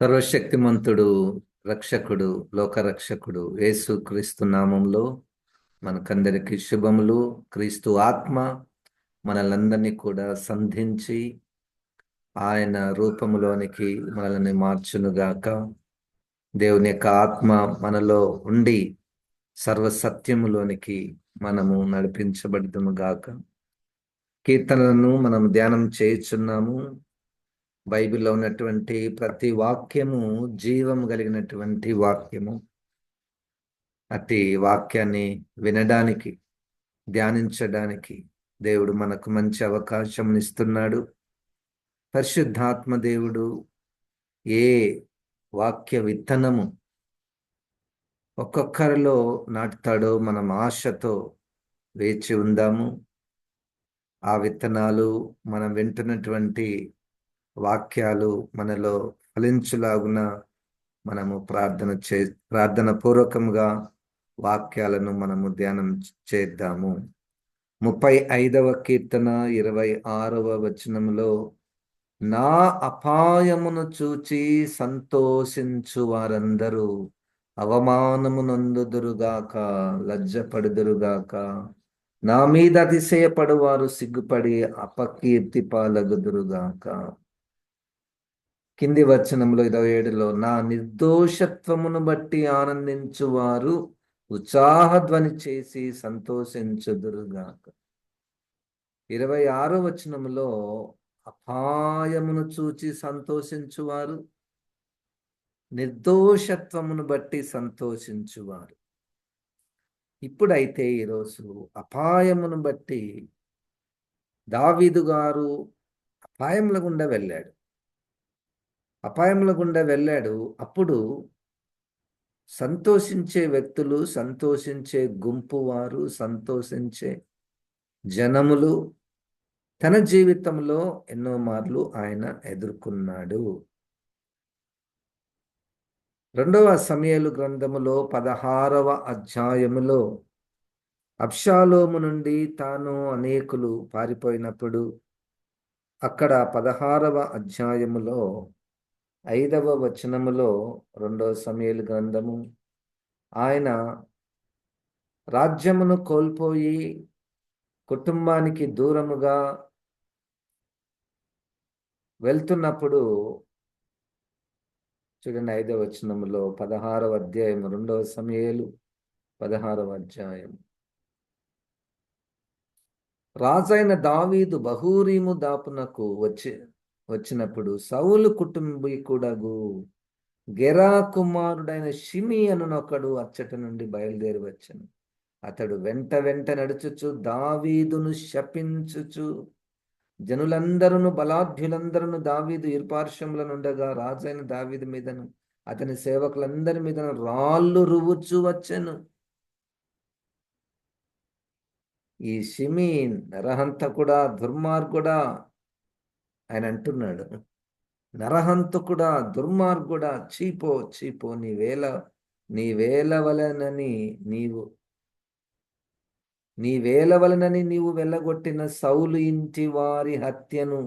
సర్వశక్తిమంతుడు, రక్షకుడు, లోకరక్షకుడు యేసు క్రీస్తు నామంలో మనకందరికి శుభములు. క్రీస్తు ఆత్మ మనలందరినీ కూడా సంధించి ఆయన రూపములోనికి మనల్ని మార్చునుగాక. దేవుని యొక్క ఆత్మ మనలో ఉండి సర్వసత్యములోనికి మనము నడిపించబడుదుము గాక. కీర్తనలను మనం ధ్యానం చేయుచున్నాము. బైబిల్లో ఉన్నటువంటి ప్రతి వాక్యము జీవం కలిగినటువంటి వాక్యము. అట్టి వాక్యాన్ని వినడానికి, ధ్యానించడానికి దేవుడు మనకు మంచి అవకాశం ఇస్తున్నాడు. పరిశుద్ధాత్మ దేవుడు ఏ వాక్య విత్తనము ఒక్కొక్కరిలో నాటుతాడో మనం ఆశతో వేచి ఉందాము. ఆ విత్తనాలు మనం వింటున్నటువంటి వాక్యాలు మనలో ఫలించులాగున మనము ప్రార్థన పూర్వకంగా వాక్యాలను మనము ధ్యానం చేద్దాము. 35వ కీర్తన 26వ వచనంలో, నా అపాయమును చూచి సంతోషించు వారందరూ అవమానము నొందుదురుగాక, లజ్జపడుదురుగాక. నా మీద అతిశయపడు వారు సిగ్గుపడి అపకీర్తి పాలగుదురుగాక. కింది వచనంలో 27లో, నా నిర్దోషత్వమును బట్టి ఆనందించువారు ఉత్సాహధ్వని చేసి సంతోషించుదురుగాక. 26వ వచనంలో, అపాయమును చూచి సంతోషించువారు, నిర్దోషత్వమును బట్టి సంతోషించువారు. ఇప్పుడైతే ఈరోజు అపాయమును బట్టి దావీదు గారు అపాయముల గుండా వెళ్ళాడు. అప్పుడు సంతోషించే వ్యక్తులు, సంతోషించే గుంపు వారు, సంతోషించే జనములు తన జీవితంలో ఎన్నో మార్లు ఆయన ఎదుర్కొన్నాడు. 2వ సమూయేలు గ్రంథములో 16వ అధ్యాయములో అబ్షాలోము నుండి తాను అనేకులు పారిపోయినప్పుడు, అక్కడ 16వ అధ్యాయములో 5వ వచనములో 2వ సమూయేలు గ్రంథము, ఆయన రాజ్యమును కోల్పోయి కుటుంబానికి దూరముగా వెళ్తున్నప్పుడు, చూడండి 5వ వచనములో 16వ అధ్యాయం, 2వ సమూయేలు 16వ అధ్యాయం, రాజైన దావీదు బహూరీము దాపునకు వచ్చినప్పుడు సౌలు కుటుంబీకుడగు గెరా కుమారుడైన షిమి అనునొకడు అచ్చట నుండి బయలుదేరి వచ్చెను. అతడు వెంట నడుచుచు దావీదును శపించుచు, జనులందరూ బలాఢ్యులందరూ దావీదు ఇరుపార్శ్వముల నుండగా రాజైన దావీదు మీదను అతని సేవకులందరి మీదను రాళ్ళు రువ్వుచు వచ్చెను. ఈ షిమి నరహంతకుడా, దుర్మార్గుడా ఆయన అంటున్నాడు. నరహంతకుడా, దుర్మార్గుడా, చీపో నీ వేల వలనని నీవు వెళ్ళగొట్టిన సౌలు ఇంటి వారి హత్యను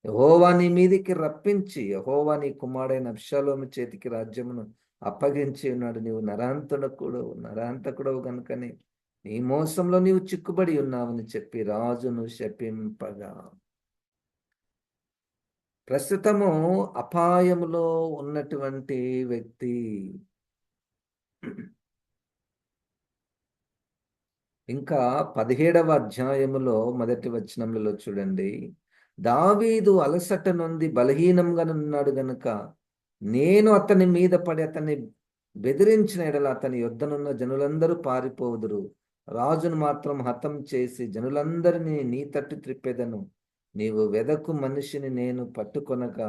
యెహోవా నీ మీదికి రప్పించి, యెహోవా నీ కుమారుడైన అబ్షాలోము చేతికి రాజ్యమును అప్పగించి ఉన్నాడు. నీవు నరహంతకుడవు కనుకనే నీ మోసంలో నీవు చిక్కుబడి ఉన్నావని చెప్పి రాజును శపింపగా, ప్రస్తుతము అపాయములో ఉన్నటువంటి వ్యక్తి ఇంకా 17వ అధ్యాయములో 1వ వచనములలో చూడండి, దావీదు అలసట నొంది బలహీనంగా ఉన్నాడు గనుక నేను అతని మీద పడి అతన్ని బెదిరించిన ఎడల అతని యొద్దనున్న జనులందరూ పారిపోదురు. రాజును మాత్రం హతం చేసి జనులందరినీ నీ తట్టు త్రిప్పెదను. నీవు వెదకు మనిషిని నేను పట్టుకొనక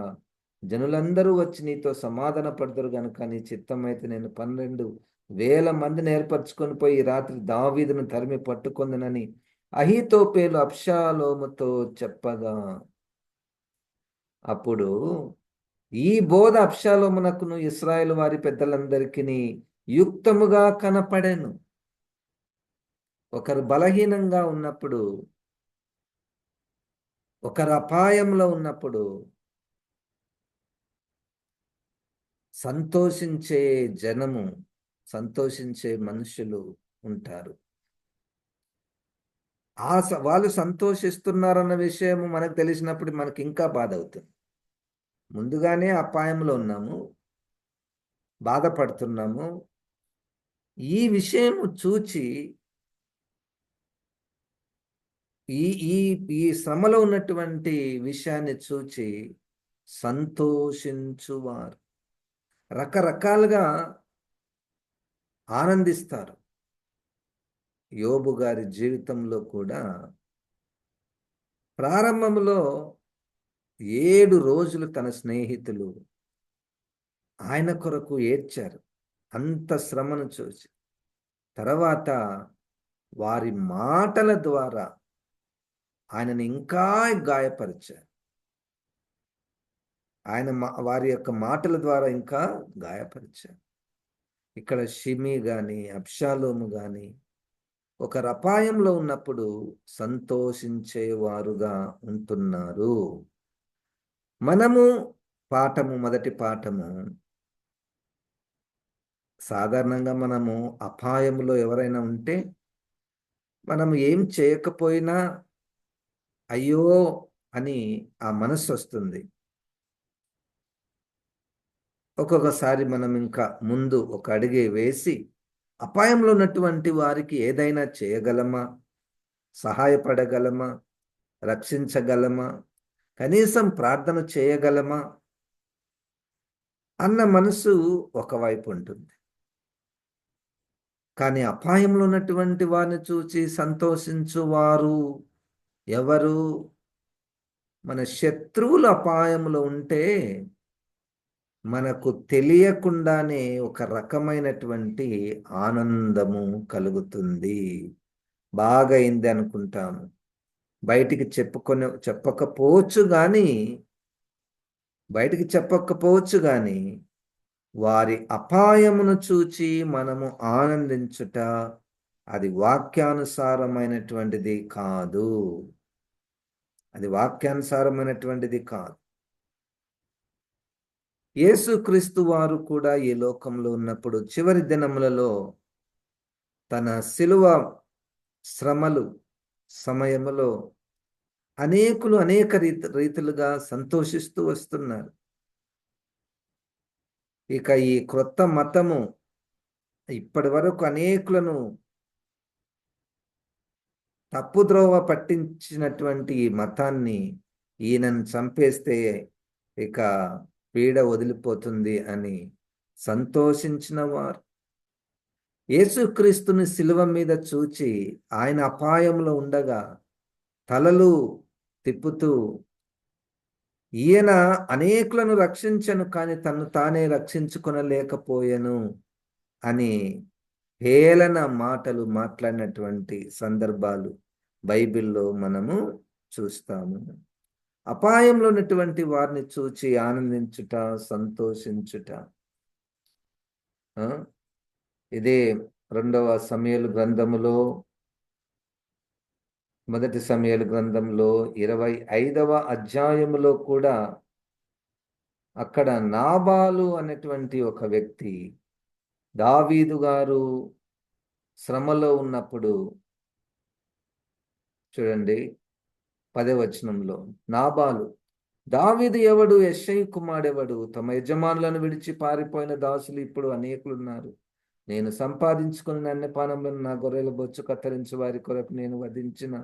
జనులందరూ వచ్చి నీతో సమాధాన పడదురు గనుక నీ చిత్తమైతే నేను 12,000 మందిని ఏర్పరచుకొని పోయి రాత్రి దావీదును తరిమి పట్టుకొందునని అహీతోపేలు అబ్షాలోముతో చెప్పగా, అప్పుడు ఈ బోధ అబ్షాలోమునకును ఇశ్రాయేలు వారి పెద్దలందరికీ యుక్తముగా కనపడెను. ఒకరు బలహీనంగా ఉన్నప్పుడు, ఒకరు అపాయంలో ఉన్నప్పుడు సంతోషించే జనము, సంతోషించే మనుషులు ఉంటారు. వాళ్ళు సంతోషిస్తున్నారన్న విషయం మనకు తెలిసినప్పుడు మనకి ఇంకా బాధ అవుతుంది. ముందుగానే అపాయంలో ఉన్నాము, బాధపడుతున్నాము. ఈ విషయం చూచి ఈ ఈ ఈ శ్రమలో ఉన్నటువంటి విషయాన్ని చూచి సంతోషించువారు రకరకాలుగా ఆనందిస్తారు. యోబు గారి జీవితంలో కూడా ప్రారంభంలో 7 రోజులు తన స్నేహితులు ఆయన కొరకు ఏడ్చారు, అంత శ్రమను చూసి. తర్వాత వారి మాటల ద్వారా ఆయనని ఇంకా గాయపరిచారు. వారి యొక్క మాటల ద్వారా ఇంకా గాయపరిచారు. ఇక్కడ షిమి గాని, అబ్షాలోము గాని ఒక అపాయంలో ఉన్నప్పుడు సంతోషించేవారుగా ఉంటున్నారు. మనము మొదటి పాఠము, సాధారణంగా మనము అపాయంలో ఎవరైనా ఉంటే మనము ఏం చేయకపోయినా అయ్యో అని ఆ మనస్సు వస్తుంది. ఒక్కొక్కసారి మనం ఇంకా ముందు ఒక అడుగే వేసి అపాయంలో ఉన్నటువంటి వారికి ఏదైనా చేయగలమా, సహాయపడగలమా, రక్షించగలమా, కనీసం ప్రార్థన చేయగలమా అన్న మనసు ఒకవైపు ఉంటుంది. కానీ అపాయంలో ఉన్నటువంటి వారిని చూచి సంతోషించువారు ఎవరు? మన శత్రువులు అపాయంలో ఉంటే మనకు తెలియకుండానే ఒక రకమైనటువంటి ఆనందము కలుగుతుంది. బాగా అయింది అనుకుంటాము. బయటికి చెప్పకపోవచ్చు కానీ వారి అపాయమును చూచి మనము ఆనందించుట అది వాక్యానుసారమైనటువంటిది కాదు. యేసుక్రీస్తు వారు కూడా ఈ లోకంలో ఉన్నప్పుడు చివరి దినములలో తన శిలువ శ్రమలు సమయములో అనేకులు అనేక రీతులుగా సంతోషిస్తూ వస్తున్నారు. ఇక ఈ క్రొత్త మతము ఇప్పటి వరకు అనేకులను తప్పుద్రోవ పట్టించినటువంటి ఈ మతాన్ని ఈయనను చంపేస్తే ఇక పీడ వదిలిపోతుంది అని సంతోషించిన వారు, యేసుక్రీస్తుని శిలువ మీద చూచి ఆయన అపాయంలో ఉండగా తలలు తిప్పుతూ ఈయన అనేకులను రక్షించను కానీ తను తానే రక్షించుకొనలేకపోయెను అని హేళన మాటలు మాట్లాడినటువంటి సందర్భాలు బైబిల్లో మనము చూస్తాము. అపాయంలో ఉన్నటువంటి వారిని చూచి ఆనందించుట, సంతోషించుట. ఇదే 2వ సమూయేలు గ్రంథములో, మొదటి సమూయేలు గ్రంథంలో 25వ అధ్యాయములో కూడా అక్కడ నాబాలు అనేటువంటి ఒక వ్యక్తి దావీదు గారు శ్రమలో ఉన్నప్పుడు చూడండి 10వ వచనంలో, నాబాలు, దావీదు ఎవడు, యెష్షయి కుమారుడెవడు? తమ యజమానులను విడిచి పారిపోయిన దాసులు ఇప్పుడు అనేకులున్నారు. నేను సంపాదించుకుని అన్నపానములను నా గొర్రెల బొచ్చు కత్తిరించి వారి కొరకు నేను వధించిన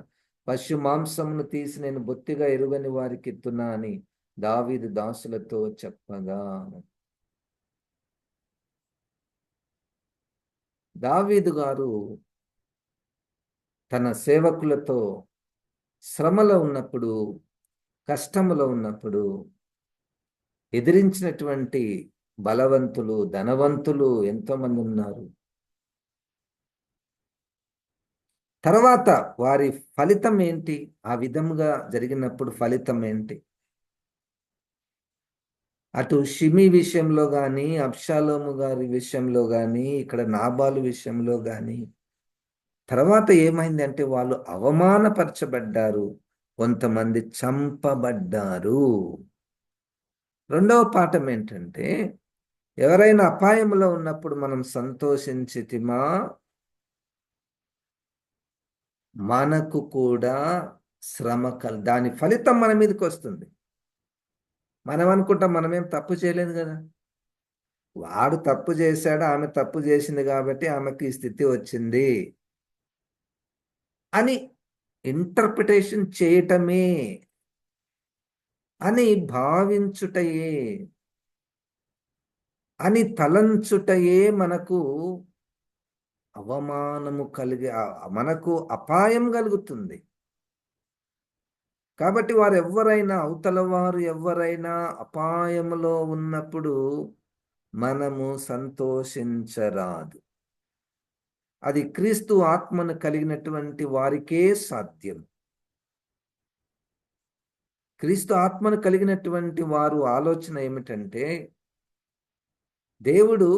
పశు మాంసమును తీసి నేను బొత్తిగా ఎరుగని వారికి ఇత్తున్నా అని దావీదు దాసులతో చెప్పగా, దావీదు గారు తన సేవకులతో శ్రమలో ఉన్నప్పుడు, కష్టములో ఉన్నప్పుడు ఎదిరించినటువంటి బలవంతులు, ధనవంతులు ఎంతోమంది ఉన్నారు. తర్వాత వారి ఫలితం ఏంటి? ఆ విధముగా జరిగినప్పుడు ఫలితం ఏంటి? అటు షిమి విషయంలో కానీ, అబ్షాలోము గారి విషయంలో కానీ, ఇక్కడ నాబాలు విషయంలో కానీ తర్వాత ఏమైంది అంటే వాళ్ళు అవమానపరచబడ్డారు, కొంతమంది చంపబడ్డారు. రెండవ పాఠం ఏంటంటే ఎవరైనా అపాయంలో ఉన్నప్పుడు మనం సంతోషించితిమా, మనకు కూడా శ్రమ దాని ఫలితం మన మీదకి వస్తుంది. మనం అనుకుంటాం మనమేం తప్పు చేయలేదు కదా, వాడు తప్పు చేశాడు, ఆమె తప్పు చేసింది కాబట్టి ఆమెకి ఈ స్థితి వచ్చింది అని ఇంటర్ప్రిటేషన్ చేయటమే, అని భావించుటయే, అని తలంచుటయే మనకు అవమానము కలిగి మనకు అపాయం కలుగుతుంది. కాబట్టి వారు ఎవరైనా, అవతల వారు ఎవరైనా అపాయములో ఉన్నప్పుడు మనము సంతోషించరాదు. అది క్రీస్తు ఆత్మను కలిగినటువంటి వారికే సాధ్యం. క్రీస్తు ఆత్మను కలిగినటువంటి వారు ఆలోచన ఏమిటంటే, దేవుడు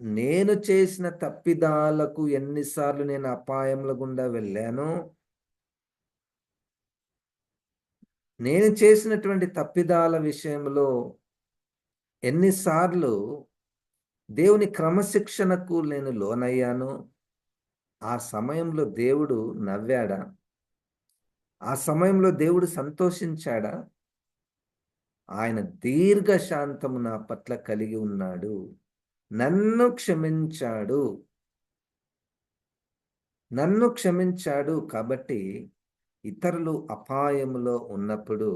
నేను చేసిన తప్పిదాలకు ఎన్నిసార్లు నేను అపాయముల గుండా వెళ్ళానో, నేను చేసినటువంటి తప్పిదాల విషయంలో ఎన్నిసార్లు దేవుని క్రమశిక్షణకు నేను లోనయ్యానో, ఆ సమయంలో దేవుడు నవ్వాడా? ఆ సమయంలో దేవుడు సంతోషించాడా? ఆయన దీర్ఘశాంతము నా పట్ల కలిగి ఉన్నాడు, నన్ను క్షమించాడు, నన్ను క్షమించాడు. కాబట్టి ఇతరులు అపాయములో ఉన్నప్పుడు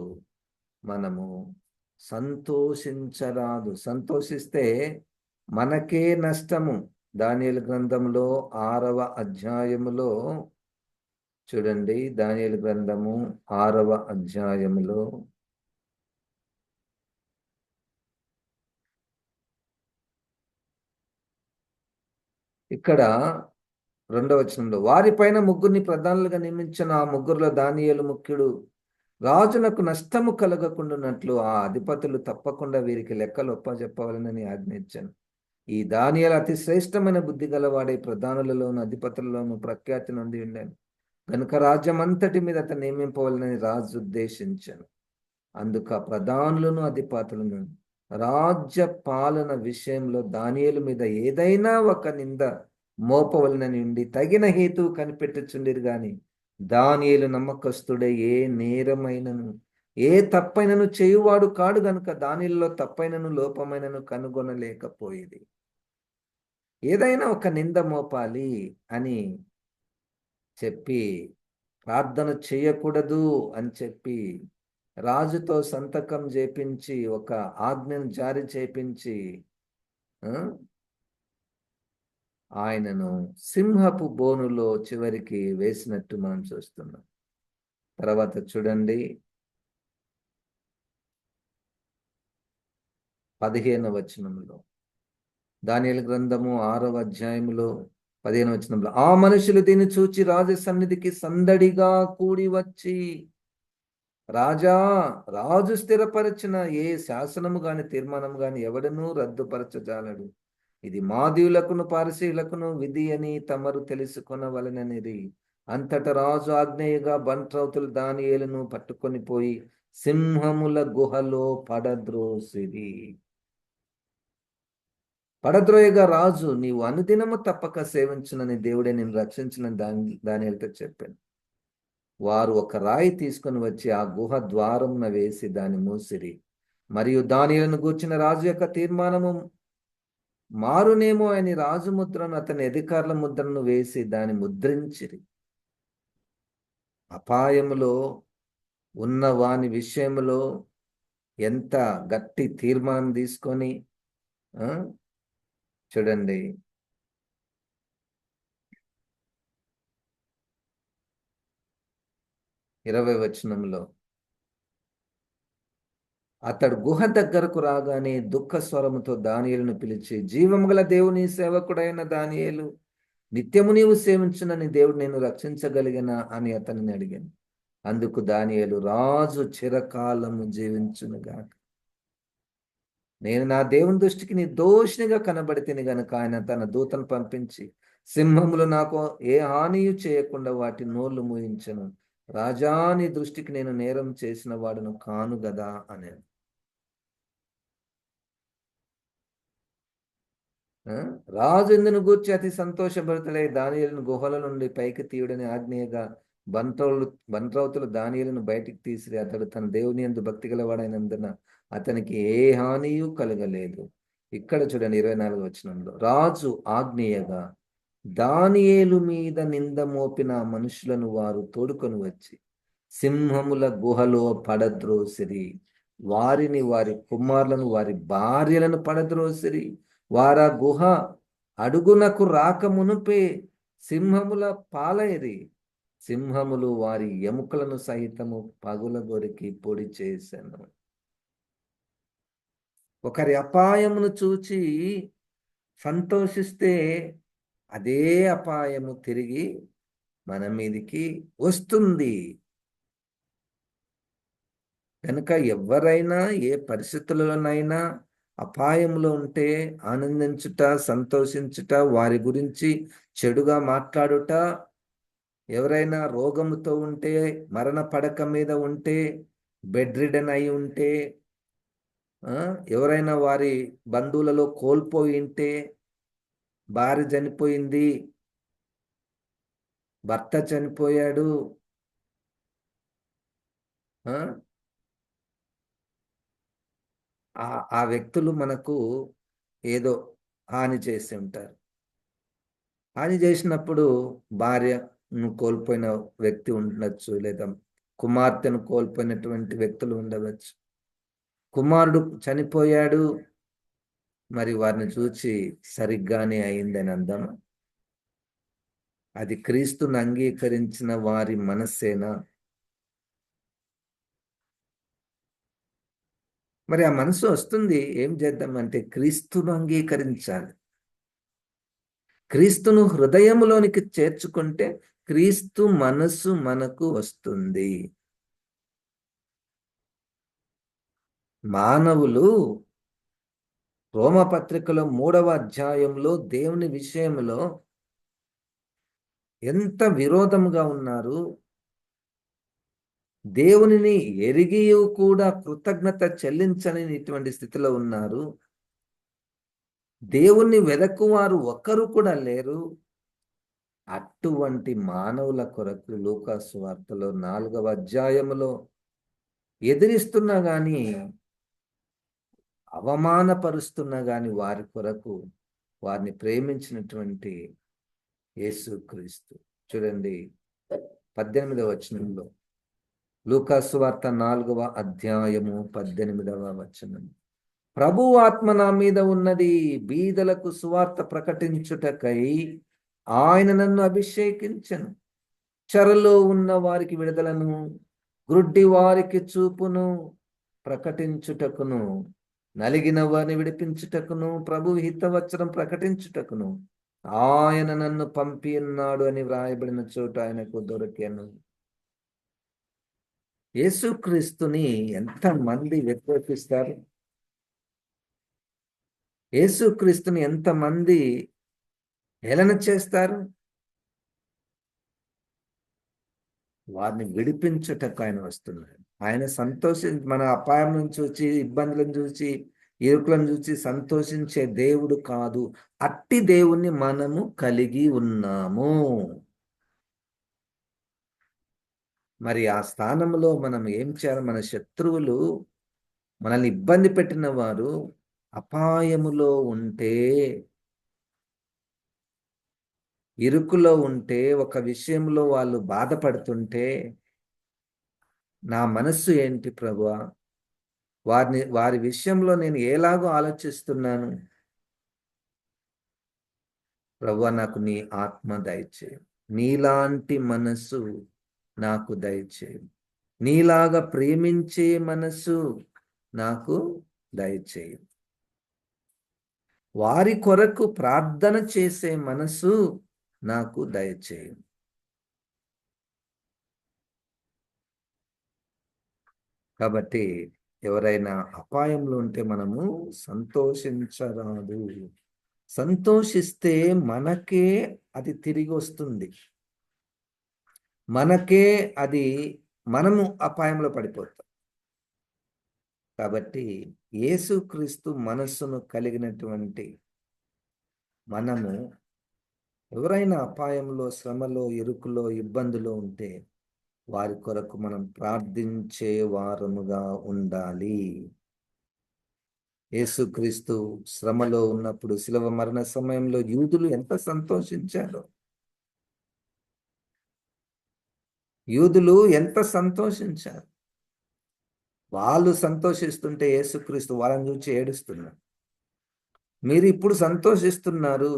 మనము సంతోషించరాదు. సంతోషిస్తే మనకే నష్టము. దానియేలు గ్రంథంలో 6వ అధ్యాయములో చూడండి, దానియేలు గ్రంథము 6వ అధ్యాయములో ఇక్కడ 2వ వచనంలో, వారిపైన ముగ్గురిని ప్రధానులుగా నియమించిన ఆ ముగ్గురులో దానియేలు ముఖ్యుడు. రాజునకు నష్టము కలగకుండానట్లు ఆ అధిపతులు తప్పకుండా వీరికి లెక్కలు ఒప్పజెప్పవలెనని ఆజ్ఞయించాను. ఈ దానియేలు అతి శ్రేష్టమైన బుద్ధి గలవాడే, ప్రధానులలోను అధిపతులలోను ప్రఖ్యాతి నొంది ఉండాను కనుక రాజ్యం అంతటి మీద అతను నియమింపవలనని రాజు ఉద్దేశించాను. అందుకు ఆ ప్రధానులను అధిపతులను రాజ్య పాలన విషయంలో దానియేలు మీద ఏదైనా ఒక నింద మోపవలనని ఉండి తగిన హేతువు కనిపెట్టుచుండిరు గాని, దానియేలు నమ్మకస్తుడే, ఏ నేరమైనను ఏ తప్పైనను చేయువాడు కాడు గనుక దానిలో తప్పైనను లోపమైనను కనుగొనలేకపోయేది. ఏదైనా ఒక నింద మోపాలి అని చెప్పి, ప్రార్థన చేయకూడదు అని చెప్పి, రాజుతో సంతకం చేపించి, ఒక ఆజ్ఞను జారీ చేపించి ఆయనను సింహపు బోనులో చివరికి వేసినట్టు మనం చూస్తున్నాం. తర్వాత చూడండి, 15వ వచనంలో, దానియేలు గ్రంథము 6వ అధ్యాయములో 15వ వచనంలో, ఆ మనుషులు దీన్ని చూచి రాజు సన్నిధికి సందడిగా కూడి వచ్చి, రాజా, రాజు స్థిరపరచిన ఏ శాసనము గాని తీర్మానము గాని ఎవడనూ రద్దుపరచజాలడు. ఇది మాదీయులకును పారసీయులకును విధి అని తమరు తెలుసుకొనవలెననిది. అంతట రాజు ఆజ్ఞేయగా బంట్రౌతులు దానియేలును పట్టుకొని పోయి సింహముల గుహలో పడద్రోసిరి. పడద్రోయగా రాజు, నీవు అనుదినము తప్పక సేవించునని దేవుడే నేను రక్షించిన దానియేలుతో చెప్పాను. వారు ఒక రాయి తీసుకుని వచ్చి ఆ గుహ ద్వారమున వేసి దాన్ని మూసిరి. మరియు దానియేలును గూర్చిన రాజు యొక్క తీర్మానము మారునేమో అని రాజు ముద్రను, అతని అధికారుల ముద్రను వేసి దాన్ని ముద్రించిరి. అపాయములో ఉన్న వాని విషయంలో ఎంత గట్టి తీర్మానం తీసుకొని చూడండి, 20వ వచనంలో, అతడు గుహ దగ్గరకు రాగానే దుఃఖ స్వరముతో దానియేలును పిలిచి, జీవము గల దేవుని సేవకుడైన దానియేలు, నిత్యము నీవు సేవించునని దేవుడు నేను రక్షించగలిగిన అని అతనిని అడిగాను. అందుకు దానియేలు, రాజు చిరకాలము జీవించునుగాక. నేను నా దేవుని దృష్టికి నిర్దోషినిగా కనబడితేని గనుక ఆయన తన దూతను పంపించి సింహములు నాకు ఏ హానియు చేయకుండా వాటి నోళ్లు మూయించను. రాజా, నీ దృష్టికి నేను నేరం చేసిన వాడును కాను గదా అని. ఆ? రాజు ఇందును గూర్చి అతి సంతోషభరితుడై దానియేలును గుహల నుండి పైకి తీయుడని ఆజ్ఞగా బంట్రౌలు బంట్రౌతులు దానియేలును బయటికి తీసిరి. అతడు తన దేవుని యందు భక్తి గలవాడైనందున అతనికి ఏ హానియు కలగలేదు. ఇక్కడ చూడండి 24 వచనంలో రాజు ఆజ్ఞయగా దానియేలు మీద నింద మోపిన ఆ మనుషులను వారు తోడుకొని వచ్చి సింహముల గుహలో పడద్రోసిరి. వారిని, వారి కుమారులను, వారి భార్యలను పడద్రోసిరి. వారా గుహ అడుగునకు రాక మునుపే సింహముల పాలైరి. సింహములు వారి ఎముకలను సహితము పగులగొరికి పొడి చేశాను. ఒకరి అపాయమును చూచి సంతోషిస్తే అదే అపాయము తిరిగి మన మీదికి వస్తుంది. కనుక ఎవరైనా ఏ పరిస్థితులలోనైనా అపాయంలో ఉంటే ఆనందించుట, సంతోషించుట, వారి గురించి చెడుగా మాట్లాడుట, ఎవరైనా రోగముతో ఉంటే, మరణ పడక మీద ఉంటే, బెడ్ రిడన్ అయి ఉంటే, ఎవరైనా వారి బంధువులలో కోల్పోయి ఉంటే, భార్య చనిపోయింది, భర్త చనిపోయాడు, ఆ ఆ వ్యక్తులు మనకు ఏదో హాని చేసి ఉంటారు. హాని చేసినప్పుడు భార్యను కోల్పోయిన వ్యక్తి ఉండవచ్చు, లేదా కుమార్తెను కోల్పోయినటువంటి వ్యక్తులు ఉండవచ్చు. కుమారుడు చనిపోయాడు, మరి వారిని చూచి సరిగ్గానే అయిందని అందామా? అది క్రీస్తును అంగీకరించిన వారి మనస్సేనా? మరి ఆ మనసు వస్తుంది, ఏం చేద్దామంటే క్రీస్తును అంగీకరించాలి. క్రీస్తును హృదయములోనికి చేర్చుకుంటే క్రీస్తు మనస్సు మనకు వస్తుంది. మానవులు రోమపత్రికలో 3వ అధ్యాయంలో దేవుని విషయంలో ఎంత విరోధముగా ఉన్నారు. దేవునిని ఎరిగియు కూడా కృతజ్ఞత చెల్లించని ఇటువంటి స్థితిలో ఉన్నారు. దేవుణ్ణి వెదకువారు ఒక్కరు కూడా లేరు. అటువంటి మానవుల కొరకు లూకా సువార్తలో 4వ అధ్యాయములో ఎదిరిస్తున్నా గాని, అవమానపరుస్తున్నా గాని వారి కొరకు వారిని ప్రేమించినటువంటి యేసుక్రీస్తు. చూడండి 18వ వచనంలో, లూకా సువార్త 4వ అధ్యాయము 18వ వచనం. ప్రభువు ఆత్మ నా మీద ఉన్నది, బీదలకు సువార్త ప్రకటించుటకై ఆయన నన్ను అభిషేకించెను. చెరలో ఉన్న వారికి విడుదలను, గ్రుడ్డి వారికి చూపును ప్రకటించుటకును, నలిగిన వారిని విడిపించుటకును, ప్రభు హితవచనం ప్రకటించుటకును ఆయన నన్ను పంపి ఉన్నాడు అని వ్రాయబడిన చోట ఆయనకు దొరికాను. యేసుక్రీస్తుని ఎంత మంది వ్యతిరేకిస్తారు? యేసుక్రీస్తుని ఎంతమంది హేళన చేస్తారు? వారిని విడిపించుటకు ఆయన వస్తున్నాడు. ఆయన మన అపాయం నుంచి చూచి, ఇబ్బందులను చూచి, ఇరుకులను చూచి సంతోషించే దేవుడు కాదు. అట్టి దేవుణ్ణి మనము కలిగి ఉన్నాము. మరి ఆ స్థానంలో మనం ఏం చేయాలి? మన శత్రువులు, మనల్ని ఇబ్బంది పెట్టిన వారు అపాయములో ఉంటే, ఇరుకులో ఉంటే, ఒక విషయంలో వాళ్ళు బాధపడుతుంటే నా మనస్సు ఏంటి ప్రభువా? వారి విషయంలో నేను ఎలాగో ఆలోచిస్తున్నాను. ప్రభువా, నాకు నీ ఆత్మ దయచేయి. నీలాంటి మనస్సు నాకు దయచేయి. నీలాగా ప్రేమించే మనస్సు నాకు దయచేయి. వారి కొరకు ప్రార్థన చేసే మనస్సు నాకు దయచేయి. కాబట్టి ఎవరైనా అపాయంలో ఉంటే మనము సంతోషించరాదు. సంతోషిస్తే మనకే అది తిరిగి వస్తుంది. మనకే అది, మనము అపాయంలో పడిపోతాం. కాబట్టి యేసుక్రీస్తు మనస్సును కలిగినటువంటి మనము ఎవరైనా అపాయంలో, శ్రమలో, ఇరుకులో, ఇబ్బందులో ఉంటే వారి కొరకు మనం ప్రార్థించే వారముగా ఉండాలి. యేసుక్రీస్తు శ్రమలో ఉన్నప్పుడు శిలువ మరణ సమయంలో యూదులు ఎంత సంతోషించారో, యూదులు ఎంత సంతోషించారు. వాళ్ళు సంతోషిస్తుంటే యేసుక్రీస్తు వాళ్ళని చూసి ఏడుస్తున్నారు. మీరు ఇప్పుడు సంతోషిస్తున్నారు,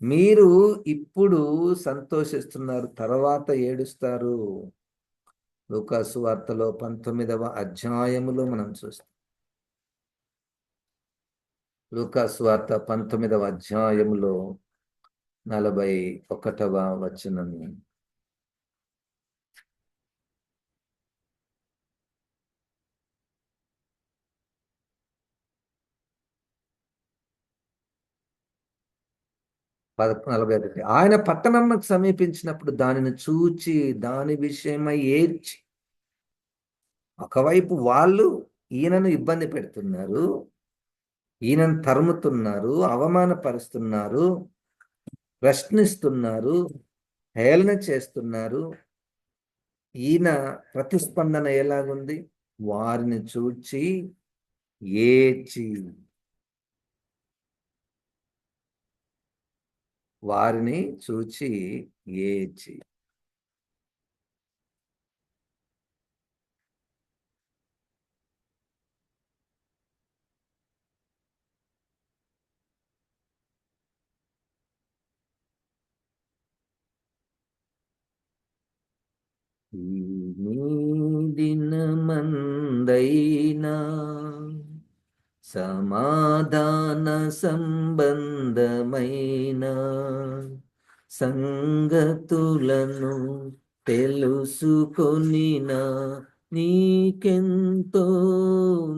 మీరు ఇప్పుడు సంతోషిస్తున్నారు, తర్వాత ఏడుస్తారు. లూకాసు వార్తలో 19వ అధ్యాయములో మనం చూస్తాం. లూకాసు వార్త 19వ అధ్యాయములో 41వ వచనము. నలభై ఒకటి. ఆయన పట్టణంకు సమీపించినప్పుడు దానిని చూచి దాని విషయమై ఏడ్చి, ఒకవైపు వాళ్ళు ఈయనను ఇబ్బంది పెడుతున్నారు, ఈయనను తరుముతున్నారు, అవమానపరుస్తున్నారు, ప్రశ్నిస్తున్నారు, హేళన చేస్తున్నారు. ఈయన ప్రతిస్పందన ఎలాగుంది? వారిని చూచి ఏడ్చి, వారిని చూచి ఏడ్చి. దినమందైనా సమాధాన సంబంధమైన సంగతులను తెలుసుకొనిన నీకెంతో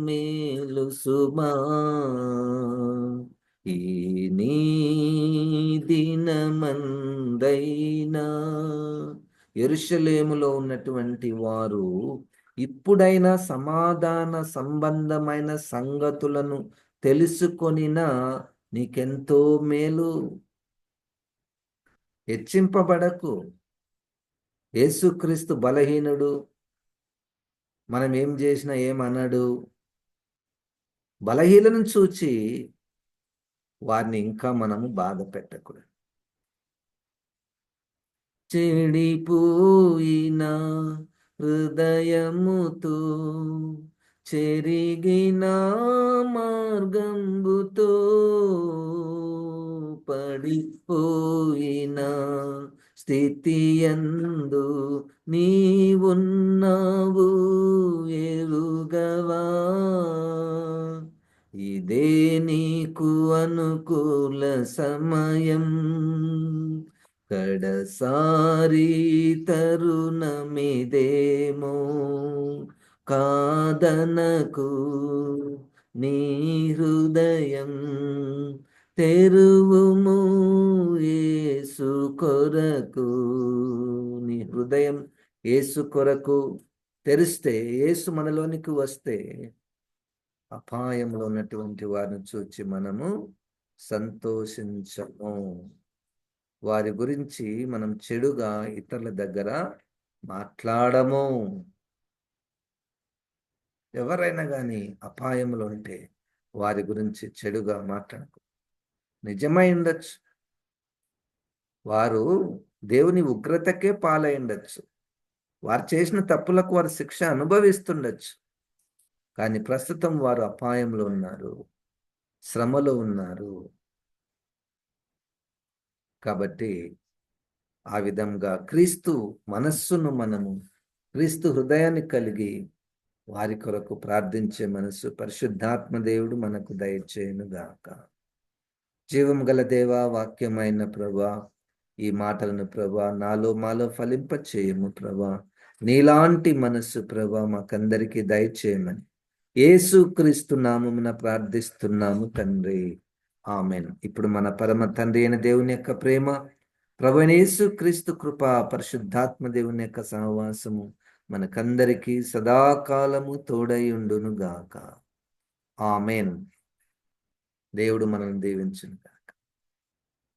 మేలు సుమా. ఈ నీ దినమందైనా యెరూషలేములో ఉన్నటువంటి వారు ఇప్పుడైనా సమాధాన సంబంధమైన సంగతులను తెలుసుకొనినా నీకెంతో మేలు. హెచ్చింపబడకు. యేసుక్రీస్తు బలహీనుడు, మనం ఏం చేసినా ఏమనడు. బలహీనను చూచి వారిని ఇంకా మనము బాధ పెట్టకూడదు. చెడిపోయిన హృదయముతో చెరిగిన మార్గంబుతో పడిపోయిన స్థితియందు నీవున్నావు ఎరుగవా. ఇదే నీకు అనుకూల సమయం, కడసారి తరుణమిదేమో. కాదనకు, నీ హృదయం తెరువుము యేసు కొరకు. నీ హృదయం యేసు కొరకు తెరిస్తే, యేసు మనలోనికి వస్తే అపాయంలో ఉన్నటువంటి వారిని చూచి మనము సంతోషించము. వారి గురించి మనం చెడుగా ఇతరుల దగ్గర మాట్లాడము. ఎవరైనా కానీ అపాయంలో ఉంటే వారి గురించి చెడుగా మాట్లాడకు. నిజమై ఉండొచ్చు, వారు దేవుని ఉగ్రతకే పాలై ఉండొచ్చు, వారు చేసిన తప్పులకు వారు శిక్ష అనుభవిస్తుండొచ్చు. కానీ ప్రస్తుతం వారు అపాయంలో ఉన్నారు, శ్రమలో ఉన్నారు. కాబట్టి ఆ విధంగా క్రీస్తు మనస్సును మనము, క్రీస్తు హృదయాన్ని కలిగి వారి కొరకు ప్రార్థించే మనసు పరిశుద్ధాత్మ దేవుడు మనకు దయచేయునుగాక. జీవం గల దేవా, వాక్యమైన ప్రభా, ఈ మాటలను ప్రభా నాలో మాలో ఫలింప చేయము ప్రభా. నీలాంటి మనస్సు ప్రభా మాకందరికీ దయచేయమని యేసుక్రీస్తు నామమున ప్రార్థిస్తున్నాము తండ్రి, ఆమెన్. ఇప్పుడు మన పరమ తండ్రి అయిన దేవుని యొక్క ప్రేమ, ప్రభువైన యేసుక్రీస్తు కృప, పరిశుద్ధాత్మ దేవుని యొక్క సహవాసము మనకందరికీ సదాకాలము తోడై ఉండును గాక. ఆమెన్. దేవుడు మనల్ని దీవించును గాక.